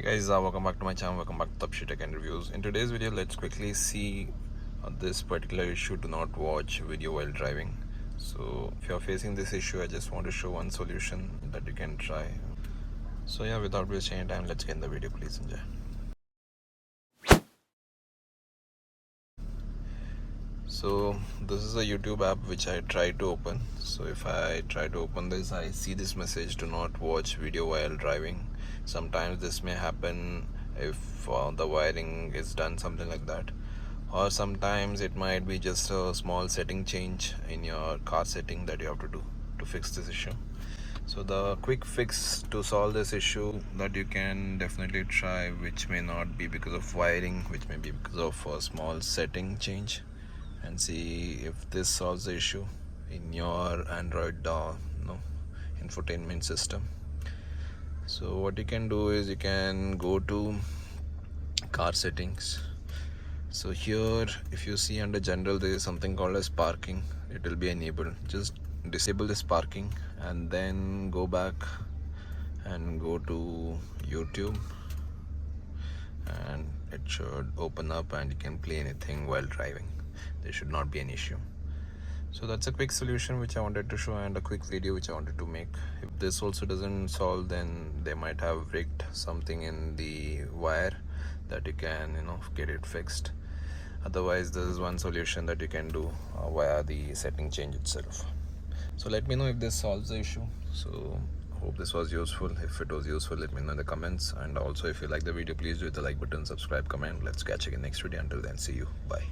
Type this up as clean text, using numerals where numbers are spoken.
guys, welcome back to my channel, welcome back to Tech and Reviews. In today's video, let's quickly see this particular issue: do not watch video while driving. So if you're facing this issue, I just want to show one solution that you can try. So yeah, without wasting any time, let's get in the video. Please enjoy. So this is a YouTube app which I tried to open. So if I try to open this, I see this message: do not watch video while driving. Sometimes this may happen if the wiring is done, something like that, or sometimes it might be just a small setting change in your car setting that you have to do to fix this issue. So the quick fix to solve this issue that you can definitely try, which may not be because of wiring, which may be because of a small setting change, and see if this solves the issue in your Android infotainment system. So what you can do is you can go to car settings. So here, if you see under general, there is something called as parking. It will be enabled. Just disable this parking and then go back and go to YouTube, and it should open up and you can play anything while driving. There should not be an issue. So that's a quick solution which I wanted to show, and a quick video which I wanted to make. If this also doesn't solve, then they might have rigged something in the wire that you can get it fixed. Otherwise, this is one solution that you can do via the setting change itself. So let me know if this solves the issue. So hope this was useful. If it was useful, let me know in the comments, and also if you like the video, please do hit the like button, subscribe, comment. Let's catch you in the next video. Until then, see you, bye.